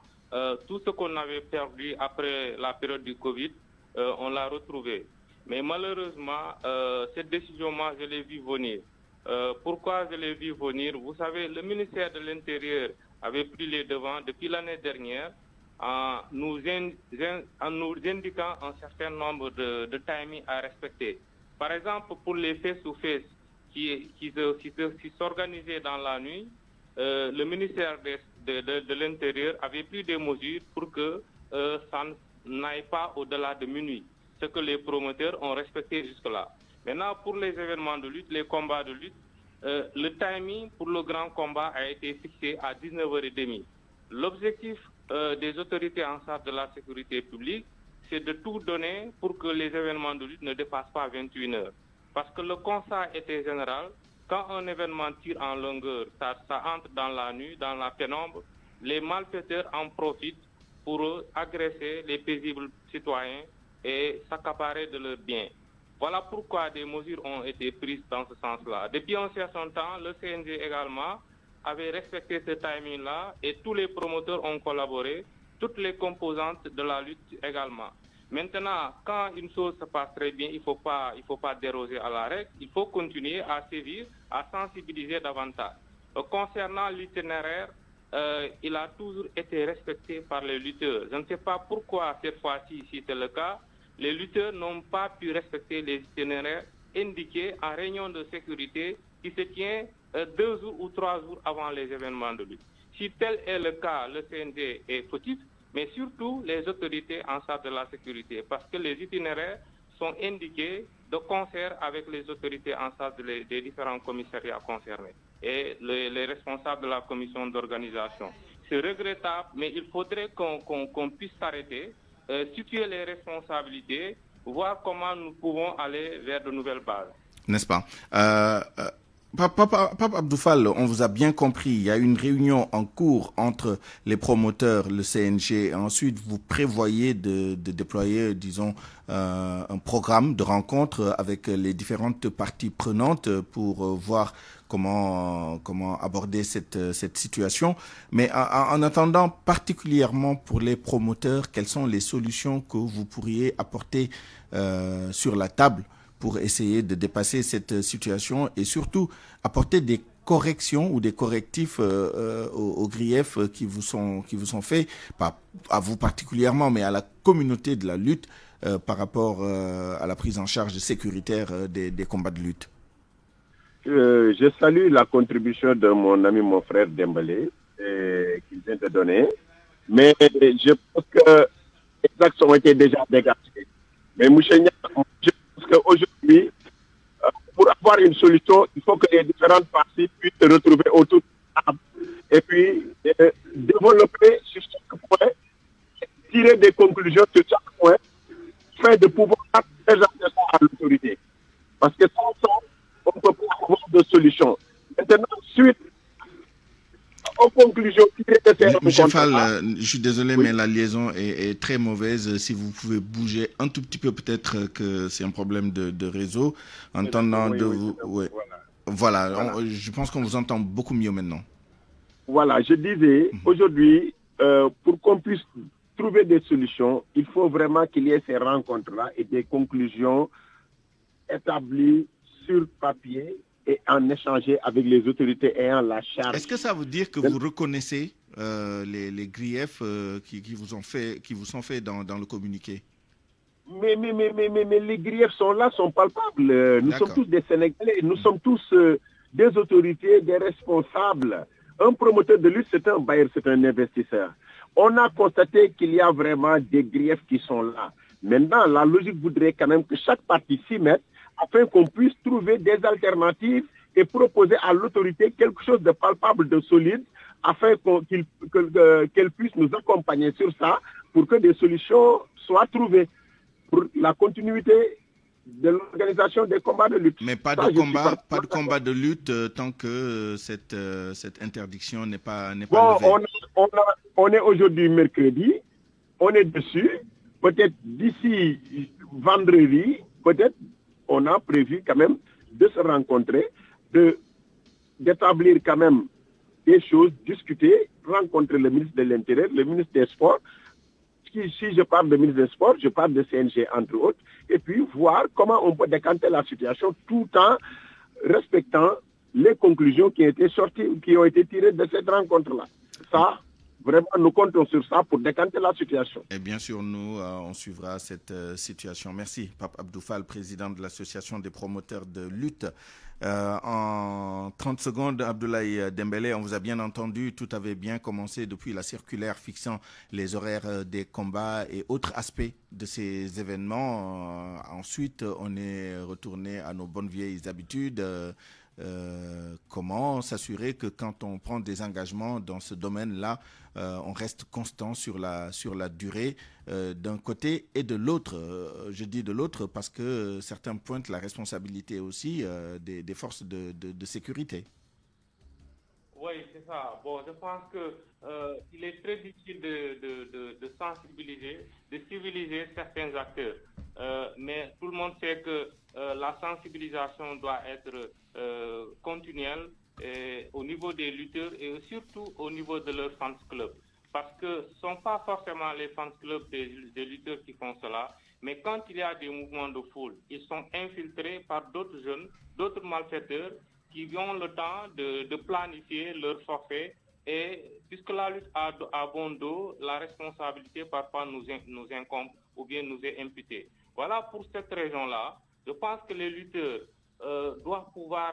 tout ce qu'on avait perdu après la période du Covid, on l'a retrouvé. Mais malheureusement, cette décision, moi, je l'ai vu venir. Pourquoi je l'ai vu venir? Vous savez, le ministère de l'Intérieur avait pris les devants depuis l'année dernière en nous indiquant un certain nombre de timings à respecter. Par exemple, pour les face-to-face qui s'organisaient dans la nuit, le ministère de l'Intérieur avait pris des mesures pour que ça n'aille pas au-delà de minuit, ce que les promoteurs ont respecté jusque-là. Maintenant, pour les événements de lutte, les combats de lutte, le timing pour le grand combat a été fixé à 19h30. L'objectif des autorités en charge de la sécurité publique, c'est de tout donner pour que les événements de lutte ne dépassent pas 21h. Parce que le constat était général, quand un événement tire en longueur, ça entre dans la nuit, dans la pénombre, les malfaiteurs en profitent pour agresser les paisibles citoyens et s'accaparer de leurs biens. Voilà pourquoi des mesures ont été prises dans ce sens-là. Depuis un certain temps, le CNG également avait respecté ce timing-là et tous les promoteurs ont collaboré, toutes les composantes de la lutte également. Maintenant, quand une chose se passe très bien, il faut pas déroger à la règle, il faut continuer à sévir, à sensibiliser davantage. Concernant l'itinéraire, il a toujours été respecté par les lutteurs. Je ne sais pas pourquoi cette fois-ci, si c'est le cas, les lutteurs n'ont pas pu respecter les itinéraires indiqués en réunion de sécurité qui se tient 2 jours ou 3 jours avant les événements de lutte. Si tel est le cas, le CNG est fautif, mais surtout les autorités en charge de la sécurité, parce que les itinéraires sont indiqués de concert avec les autorités en charge des différents commissariats concernés et les responsables de la commission d'organisation. C'est regrettable, mais il faudrait qu'on puisse s'arrêter, situer les responsabilités, voir comment nous pouvons aller vers de nouvelles bases. N'est-ce pas? Papa Abdou Fall, on vous a bien compris. Il y a une réunion en cours entre les promoteurs, le CNG, et ensuite vous prévoyez de déployer, disons, un programme de rencontre avec les différentes parties prenantes pour voir comment aborder cette situation. Mais en attendant, particulièrement pour les promoteurs, quelles sont les solutions que vous pourriez apporter sur la table pour essayer de dépasser cette situation et surtout apporter des corrections ou des correctifs aux griefs qui vous sont faits, pas à vous particulièrement, mais à la communauté de la lutte par rapport à la prise en charge sécuritaire des combats de lutte. Je salue la contribution de mon ami, mon frère Dembélé, qu'il vient de donner, mais je pense que les axes ont été déjà dégagés. Mais Mouchenia, je pense qu'aujourd'hui, pour avoir une solution, il faut que les différentes parties puissent se retrouver autour de la table et puis développer sur chaque point, tirer des conclusions sur chaque point, afin de pouvoir présenter ça à l'autorité. Parce que sans ça, on ne peut pas avoir de solution. Maintenant, suite aux conclusions tirées de ces Monsieur Fall, je suis désolé, oui, mais la liaison est très mauvaise. Si vous pouvez bouger un tout petit peu, peut-être que c'est un problème de réseau. Entendant de vous, ouais. Voilà. Je pense qu'on vous entend beaucoup mieux maintenant. Voilà, je disais, aujourd'hui, pour qu'on puisse trouver des solutions, il faut vraiment qu'il y ait ces rencontres-là et des conclusions établies sur papier et en échanger avec les autorités ayant la charge. Est-ce que ça veut dire que vous reconnaissez les griefs qui vous sont faits dans le communiqué? Mais les griefs sont là, sont palpables. Nous sommes tous des Sénégalais, nous sommes tous des autorités, des responsables. Un promoteur de lutte, c'est un bailleur, c'est un investisseur. On a constaté qu'il y a vraiment des griefs qui sont là. Maintenant, la logique voudrait quand même que chaque partie s'y mette afin qu'on puisse trouver des alternatives et proposer à l'autorité quelque chose de palpable, de solide, afin qu'elle puisse nous accompagner sur ça pour que des solutions soient trouvées pour la continuité de l'organisation des combats de lutte. Mais pas de combat de lutte tant que cette interdiction n'est pas levée. On est aujourd'hui mercredi, on est dessus. Peut-être d'ici vendredi, peut-être on a prévu quand même de se rencontrer, d'établir quand même des choses, discuter, rencontrer le ministre de l'Intérieur, le ministre des Sports. Si je parle de ministre des Sports, je parle de CNG entre autres, et puis voir comment on peut décanter la situation tout en respectant les conclusions qui ont été tirées de cette rencontre-là. Ça, vraiment, nous comptons sur ça pour décanter la situation. Et bien sûr, nous, on suivra cette situation. Merci, Pape Abdou Fall, président de l'Association des promoteurs de lutte. En 30 secondes, Abdoulaye Dembélé, on vous a bien entendu, tout avait bien commencé depuis la circulaire fixant les horaires des combats et autres aspects de ces événements. Ensuite, on est retourné à nos bonnes vieilles habitudes. Comment s'assurer que quand on prend des engagements dans ce domaine-là, on reste constant sur la durée d'un côté et de l'autre. Je dis de l'autre parce que certains pointent la responsabilité aussi des forces de sécurité. Oui, c'est ça. Bon, je pense qu'il est très difficile de sensibiliser, de civiliser certains acteurs. Mais tout le monde sait que la sensibilisation doit être continuelle au niveau des lutteurs et surtout au niveau de leurs fans clubs. Parce que ce ne sont pas forcément les fans clubs des lutteurs qui font cela, mais quand il y a des mouvements de foule, ils sont infiltrés par d'autres jeunes, d'autres malfaiteurs qui ont le temps de planifier leur forfait. Et puisque la lutte a bon dos, la responsabilité parfois nous incombe ou bien nous est imputée. Voilà, pour cette raison-là, je pense que les lutteurs doivent pouvoir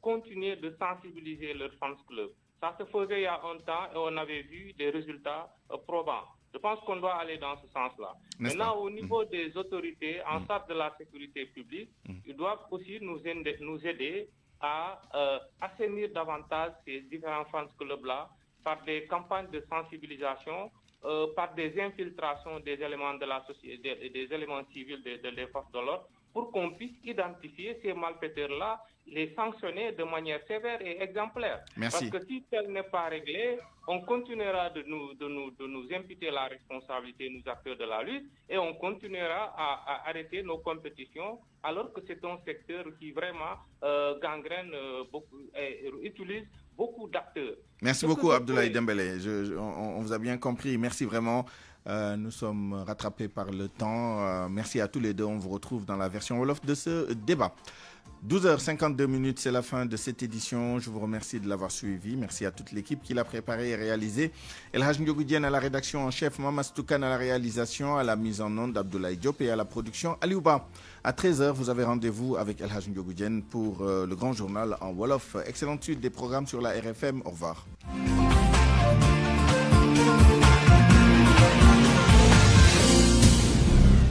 continuer de sensibiliser leurs fans clubs. Ça se faisait il y a un temps et on avait vu des résultats probants. Je pense qu'on doit aller dans ce sens-là. Maintenant, au niveau des autorités en charge de la sécurité publique, ils doivent aussi nous aider à assainir davantage ces différents fans clubs-là par des campagnes de sensibilisation, par des infiltrations des éléments de la société, des éléments civils des forces de l'ordre, pour qu'on puisse identifier ces malfaiteurs-là, les sanctionner de manière sévère et exemplaire. Merci. Parce que si tel n'est pas réglé, on continuera de nous imputer la responsabilité, nous acteurs de la lutte, et on continuera à arrêter nos compétitions, alors que c'est un secteur qui vraiment gangrène beaucoup, utilise beaucoup d'acteurs. Merci beaucoup, Abdoulaye Dembélé. On vous a bien compris. Merci vraiment. Nous sommes rattrapés par le temps. Merci à tous les deux. On vous retrouve dans la version Wolof de ce débat. 12h52, c'est la fin de cette édition. Je vous remercie de l'avoir suivi. Merci à toute l'équipe qui l'a préparé et réalisé. El Hadj Ndiogou Diène à la rédaction en chef, Mamas Toukan à la réalisation, à la mise en onde d'Abdoulaye Diop et à la production Aliouba. À 13h, vous avez rendez-vous avec El Hadj Ndiogou Diène pour le grand journal en Wolof. Excellente suite des programmes sur la RFM. Au revoir.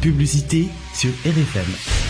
Publicité sur RFM.